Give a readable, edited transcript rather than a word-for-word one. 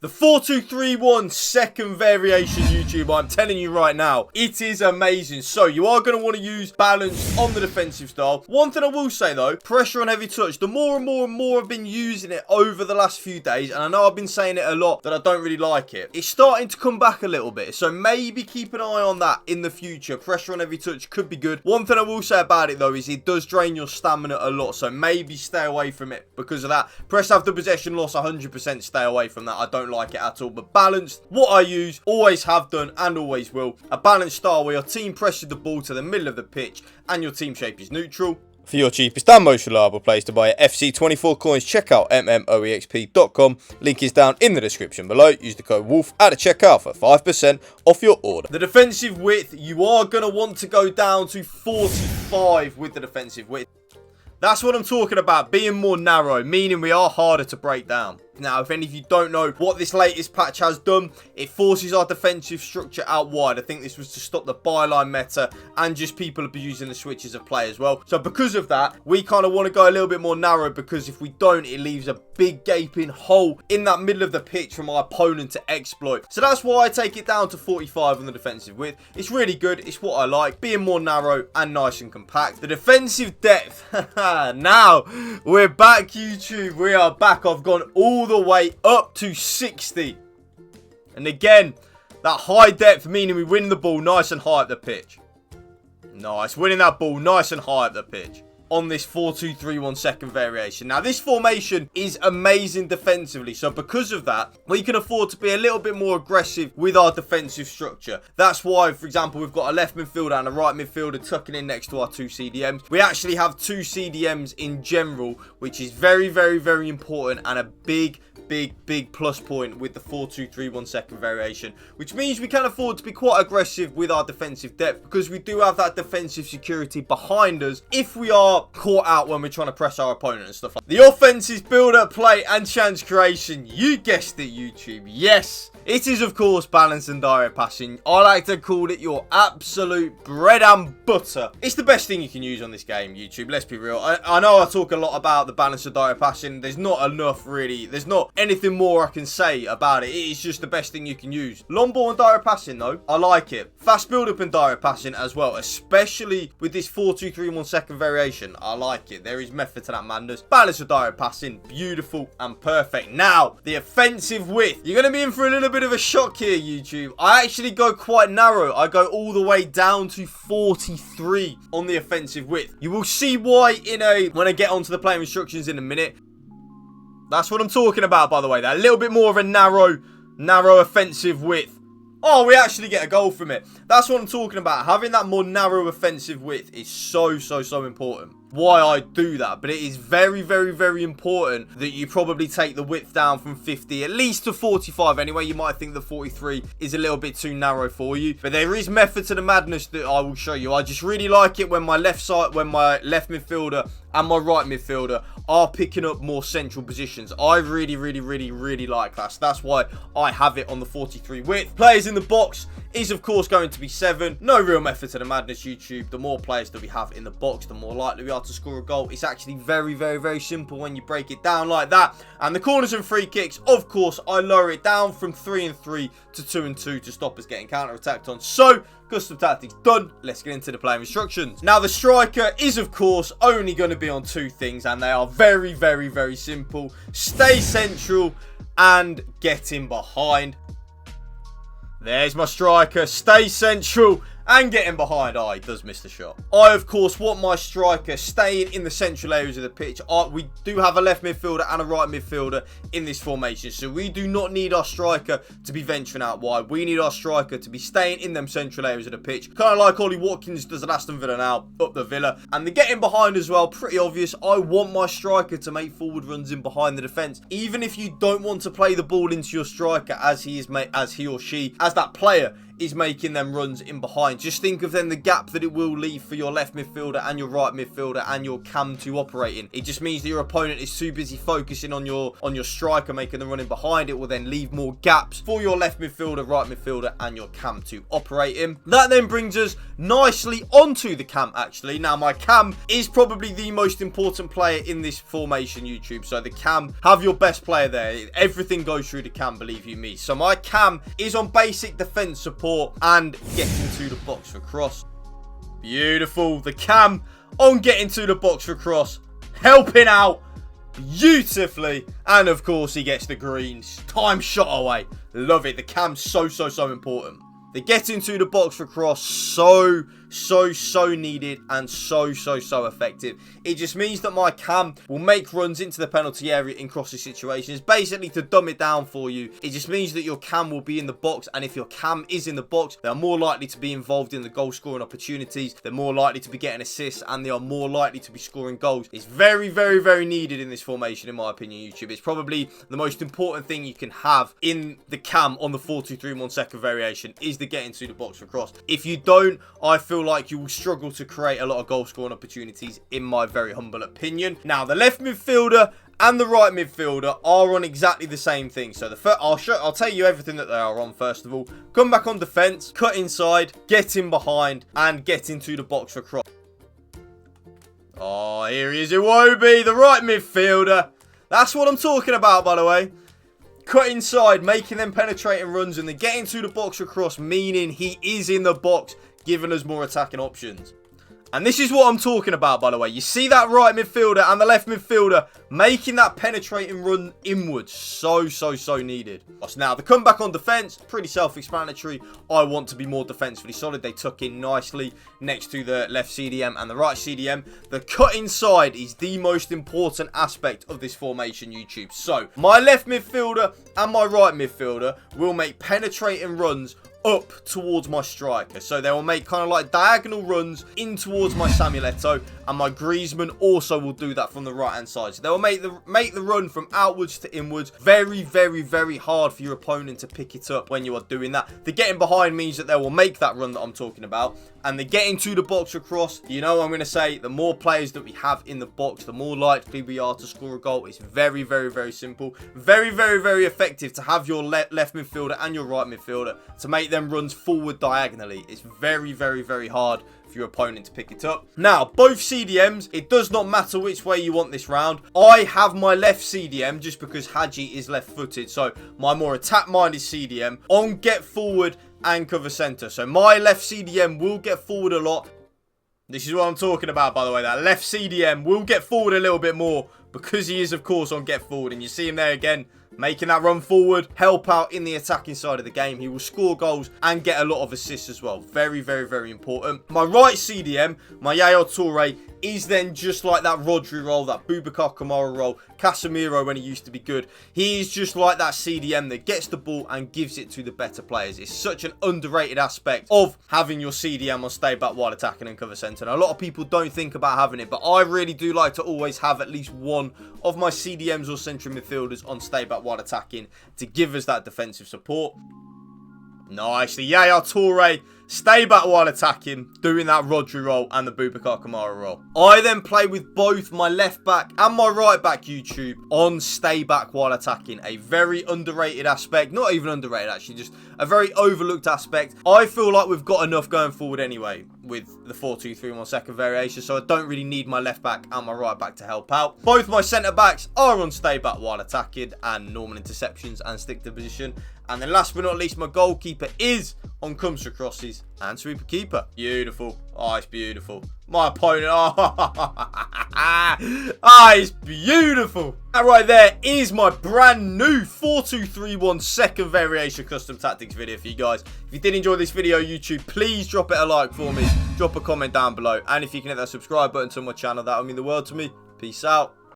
The 4-2-3-1 second variation, YouTube, I'm telling you right now, it is amazing. So you are going to want to use balance on the defensive style. One thing I will say though, pressure on heavy touch. The more and more I've been using it over the last few days, and I know I've been saying it a lot that I don't really like it, it's starting to come back a little bit. So maybe keep an eye on that in the future. Pressure on heavy touch could be good. One thing I will say about it though is it does drain your stamina a lot. So maybe stay away from it because of that. Press after possession loss, 100% stay away from that. I don't like it at all. But balanced, what I use, always have done and always will. A balanced style where your team presses the ball to the middle of the pitch and your team shape is neutral. For your cheapest and most reliable place to buy FC24 coins, check out mmoexp.com. Link is down in the description below. Use the code WOLF at the checkout for 5% off your order. The defensive width, you are going to want to go down to 45 with the defensive width. That's what I'm talking about, being more narrow, meaning we are harder to break down. Now, if any of you don't know what this latest patch has done, it forces our defensive structure out wide. I think this was to stop the byline meta and just people abusing the switches of play as well. So because of that, we kind of want to go a little bit more narrow, because if we don't, it leaves a big gaping hole in that middle of the pitch for my opponent to exploit. So that's why I take it down to 45 on the defensive width. It's really good. It's what I like, being more narrow and nice and compact. The defensive depth, now we're back, YouTube. We are back. I've gone all the way up to 60. And again, that high depth meaning we win the ball nice and high up the pitch. Nice, winning that ball nice and high up the pitch on this 4-2-3-1 second variation. Now, this formation is amazing defensively. So because of that, we can afford to be a little bit more aggressive with our defensive structure. That's why, for example, we've got a left midfielder and a right midfielder tucking in next to our two CDMs. We actually have two CDMs in general, which is very important and a big plus point with the 4-2-3-1 second variation, which means we can afford to be quite aggressive with our defensive depth, because we do have that defensive security behind us if we are caught out when we're trying to press our opponent and stuff like that. The offense is build-up play and chance creation. You guessed it, YouTube. Yes, it is, of course, balance and direct passing. I like to call it your absolute bread and butter. It's the best thing you can use on this game, YouTube. Let's be real. I know I talk a lot about the balance and direct passing. There's not enough, really. There's not anything more I can say about it. It is just the best thing you can use. Long ball and direct passing, though, I like it. Fast build-up and direct passing as well, especially with this 4-2-3-1 second variation. I like it. There is method to that madness. Balance and direct passing, beautiful and perfect. Now, the offensive width. You're going to be in for a little bit of a shock here, YouTube. I actually go quite narrow. I go all the way down to 43 on the offensive width. You will see why when I get onto the playing instructions in a minute. That's what I'm talking about, by the way. That a little bit more of a narrow offensive width. Oh, we actually get a goal from it. That's what I'm talking about. Having that more narrow offensive width is so important. Why I do that, but it is very important that you probably take the width down from 50 at least to 45 anyway. You might think the 43 is a little bit too narrow for you, but there is method to the madness that I will show you. I just really like it when my left left midfielder and my right midfielder are picking up more central positions. I really like that. So that's why I have it on the 43 width. Players in the box is, of course, going to be 7. No real method to the madness, YouTube. The more players that we have in the box, the more likely we are to score a goal. It's actually very simple when you break it down like that. And the corners and free kicks, of course, I lower it down from 3 and 3 to 2 and 2 to stop us getting counter-attacked on. So, custom tactics done. Let's get into the playing instructions. Now, the striker is, of course, only going to be on 2 things, and they are very simple. Stay central and get in behind. There's my striker. Stay central and getting behind. Oh, he does miss the shot. I, of course, want my striker staying in the central areas of the pitch. We do have a left midfielder and a right midfielder in this formation, so we do not need our striker to be venturing out wide. We need our striker to be staying in them central areas of the pitch, kind of like Ollie Watkins does at Aston Villa now, up the Villa. And the getting behind as well, pretty obvious. I want my striker to make forward runs in behind the defence. Even if you don't want to play the ball into your striker as he or she, as that player, is making them runs in behind. Just think of then the gap that it will leave for your left midfielder and your right midfielder and your cam to operate in. It just means that your opponent is too busy focusing on your striker making the run in behind. It will then leave more gaps for your left midfielder, right midfielder and your cam to operate in. That then brings us nicely onto the cam actually. Now my cam is probably the most important player in this formation, YouTube. So the cam, have your best player there. Everything goes through the cam, believe you me. So my cam is on basic defense support and getting to the box for cross. Beautiful. The cam on getting to the box for cross, helping out beautifully, and of course he gets the greens. Time shot away. Love it. The cam's so important. The getting to the box for cross, so needed and so effective. It just means that my cam will make runs into the penalty area in crossing situations. Basically, to dumb it down for you, it just means that your cam will be in the box, and if your cam is in the box, they're more likely to be involved in the goal scoring opportunities. They're more likely to be getting assists, and they are more likely to be scoring goals. It's very needed in this formation, in my opinion, YouTube. It's probably the most important thing you can have in the cam on the 4-2-3-1 second variation is the getting to the box for cross. If you don't, I feel like you will struggle to create a lot of goal scoring opportunities, in my very humble opinion. Now, the left midfielder and the right midfielder are on exactly the same thing. So I'll tell you everything that they are on. First of all, come back on defense, cut inside, get in behind, and get into the box for cross. Oh, here he is, Iwobi, the right midfielder. That's what I'm talking about, by the way. Cut inside, making them penetrating runs, and then getting to the box for cross, meaning he is in the box, giving us more attacking options. And this is what I'm talking about, by the way. You see that right midfielder and the left midfielder making that penetrating run inwards. So needed. Now, the comeback on defence, pretty self-explanatory. I want to be more defensively solid. They tuck in nicely next to the left CDM and the right CDM. The cut inside is the most important aspect of this formation, YouTube. So, my left midfielder and my right midfielder will make penetrating runs up towards my striker. So they will make kind of like diagonal runs in towards my Samuel Eto'o, and my Griezmann also will do that from the right hand side. So they will make the run from outwards to inwards. Very hard for your opponent to pick it up when you are doing that. The getting behind means that they will make that run that I'm talking about, and the getting to the box across, you know, I'm going to say the more players that we have in the box, the more likely we are to score a goal. It's very simple, very effective to have your left midfielder and your right midfielder to make them runs forward diagonally. It's very hard for your opponent to pick it up. Now, both CDMs, it does not matter which way you want this round. I have my left CDM just because Hadji is left-footed, so my more attack-minded CDM on get forward and cover centre. So my left CDM will get forward a lot. This is what I'm talking about, by the way. That left CDM will get forward a little bit more because he is, of course, on get forward. And you see him there again, making that run forward, help out in the attacking side of the game. He will score goals and get a lot of assists as well. Very important. My right CDM, my Yaya Toure, is then just like that Rodri role, that Boubacar Kamara role, Casemiro when he used to be good. He is just like that CDM that gets the ball and gives it to the better players. It's such an underrated aspect of having your CDM on stay back while attacking and cover centre. And a lot of people don't think about having it, but I really do like to always have at least one of my CDMs or central midfielders on stay back while attacking to give us that defensive support. Nicely, Yaya Toure, stay back while attacking, doing that Rodri role and the Boubacar Kamara role. I then play with both my left back and my right back, YouTube, on stay back while attacking. A very underrated aspect, not even underrated actually, just a very overlooked aspect. I feel like we've got enough going forward anyway with the 4-2-3-1 second variation, so I don't really need my left back and my right back to help out. Both my centre backs are on stay back while attacking and normal interceptions and stick to position. And then last but not least, my goalkeeper is on comes for crosses and sweeper keeper. Beautiful. Oh, it's beautiful. My opponent. It's beautiful. That right there is my brand new 4-2-3-1 second variation custom tactics video for you guys. If you did enjoy this video, YouTube, please drop it a like for me. Drop a comment down below. And if you can hit that subscribe button to my channel, that would mean the world to me. Peace out.